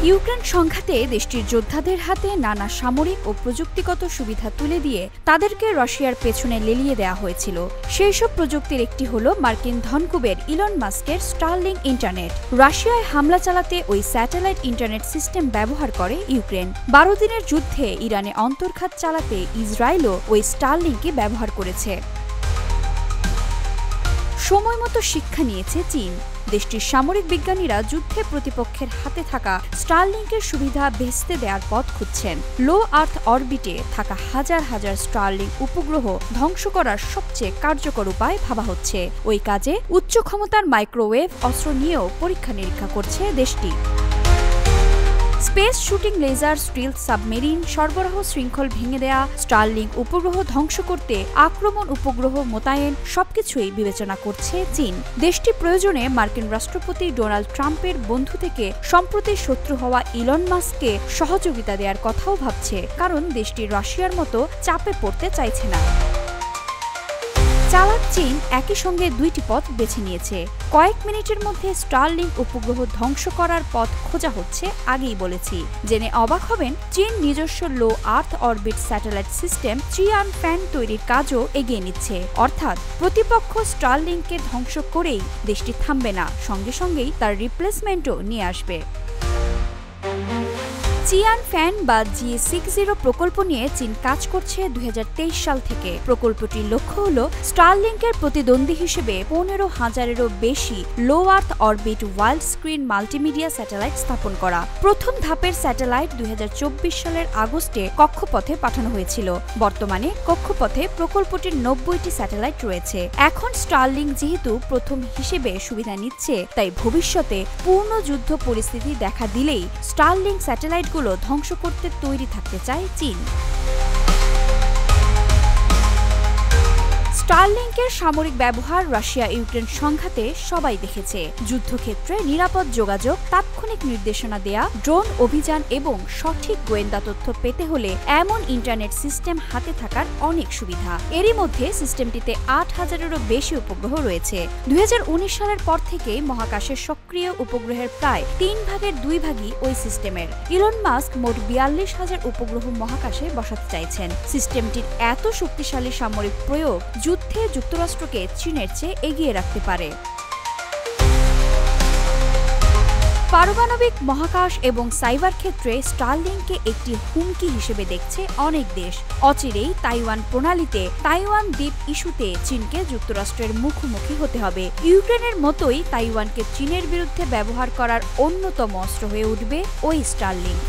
Ukraine সংঘাতে দেশটির যোদ্ধাদের হাতে নানা সামরিক ও প্রযুক্তিগত সুবিধা তুলে দিয়ে তাদেরকে রাশিয়ার পেছনে লেলিয়ে দেওয়া হয়েছিল। সেই সব প্রযুক্তির একটি হল মার্কিন ধনকুবের ইলন মাস্কের স্টারলিংক ইন্টারনেট। রাশিয়ায় হামলা চালাতে ওই স্যাটেলাইট ইন্টারনেট সিস্টেম ব্যবহার করে ইউক্রেন। 12 দিনের যুদ্ধে ইরানে অন্তর্ঘাত চালাতে ইসরায়েলও ওই স্টারলিংকই ব্যবহার করেছে। সময়মতো শিক্ষা নিয়েছে চীন। দেশটির সামরিক বিজ্ঞানীরা যুদ্ধে প্রতিপক্ষের হাতে থাকা স্টারলিংকের সুবিধা ভেস্তে দেওয়ার পথ খুঁজছেন। লো আর্থ অরবিটে থাকা হাজার হাজার স্টারলিংক উপগ্রহ ধ্বংস করার সবচেয়ে কার্যকর উপায় ভাবা হচ্ছে। ওই কাজে উচ্চ ক্ষমতার মাইক্রোওয়েভ অস্ত্র নিয়েও পরীক্ষা নিরীক্ষা করছে দেশটি। Space shooting laser, stealth submarine, সরবরাহ শৃঙ্খল ভেঙে দেয়া, স্টারলিংক উপগ্রহ ধ্বংস করতে আক্রমণ উপগ্রহ মোতায়েন সবকিছুই বিবেচনা করছে চীন। দেশটি প্রয়োজনে মার্কিন রাষ্ট্রপতি ডোনাল্ড ট্রাম্পের বন্ধু থেকে সম্প্রতি শত্রু হওয়া ইলন মাস্ককে সহযোগিতা দেওয়ার কথাও ভাবছে, কারণ দেশটি রাশিয়ার মতো চাপে পড়তে চাইছে না। চালাক চীন একই সঙ্গে দুইটি পথ বেছে নিয়েছে। কয়েক মিনিটের মধ্যে স্টারলিংক উপগ্রহ ধ্বংস করার পথ খোঁজা হচ্ছে, আগেই বলেছি। জেনে অবাক হবেন, চীন নিজস্ব লো আর্থ অরবিট স্যাটেলাইট সিস্টেম চিয়ানফ্যান তৈরির কাজও এগিয়ে নিচ্ছে। অর্থাৎ প্রতিপক্ষ স্টারলিংককে ধ্বংস করেই দেশটি থামবে না, সঙ্গে সঙ্গেই তার রিপ্লেসমেন্টও নিয়ে আসবে। চিয়ানফ্যান বা G60 প্রকল্প নিয়ে চীন কাজ করছে 2023 সাল থেকে। প্রকল্পটির লক্ষ্য হল স্টারলিংকের প্রতিদ্বন্দ্বী হিসেবে 15,000-এরও বেশি low earth orbit wild screen multimedia satellite স্থাপন করা। প্রথম ধাপের স্যাটেলাইট 2024 সালের আগস্টে কক্ষপথে পাঠানো হয়েছিল। বর্তমানে কক্ষপথে প্রকল্পটির 90টি স্যাটেলাইট রয়েছে। এখন স্টারলিংক যেহেতু প্রথম হিসেবে সুবিধা নিচ্ছে, তাই ভবিষ্যতে পূর্ণ যুদ্ধ পরিস্থিতি দেখা দিলেই স্টারলিংক স্যাটেলাইট ধ্বংস করতে তৈরি থাকতে চায় চীন। স্টারলিংকের সামরিক ব্যবহার রাশিয়া ইউক্রেন সংঘাতে সবাই দেখেছে। যুদ্ধক্ষেত্রে নিরাপদ যোগাযোগ, তাৎক্ষণিক নির্দেশনা দেয়া, ড্রোন অভিযান এবং সঠিক গোয়েন্দা তথ্য পেতে হলে এমন ইন্টারনেট সিস্টেম হাতে থাকার অনেক সুবিধা। এরই মধ্যে সিস্টেমটিতে 8,000-এরও বেশি উপগ্রহ রয়েছে। 2019 সালের পর থেকে মহাকাশের সক্রিয় উপগ্রহের প্রায় 3/2 ওই সিস্টেমের। ইলন মাস্ক মোট 42,000 উপগ্রহ মহাকাশে বসাতে চাইছেন। সিস্টেমটির এত শক্তিশালী সামরিক প্রয়োগ যুদ্ধে যুক্তরাষ্ট্রকে চীনের চেয়ে এগিয়ে রাখতে পারে। পারমাণবিক, মহাকাশ এবং সাইবার ক্ষেত্রে স্টারলিংককে একটি হুমকি হিসেবে দেখছে অনেক দেশ। অচিরেই তাইওয়ান প্রণালীতে, তাইওয়ান দ্বীপ ইস্যুতে চীনকে যুক্তরাষ্ট্রের মুখোমুখি হতে হবে। ইউক্রেনের মতোই তাইওয়ানকে চীনের বিরুদ্ধে ব্যবহার করার অন্যতম অস্ত্র হয়ে উঠবে ওই স্টারলিংক।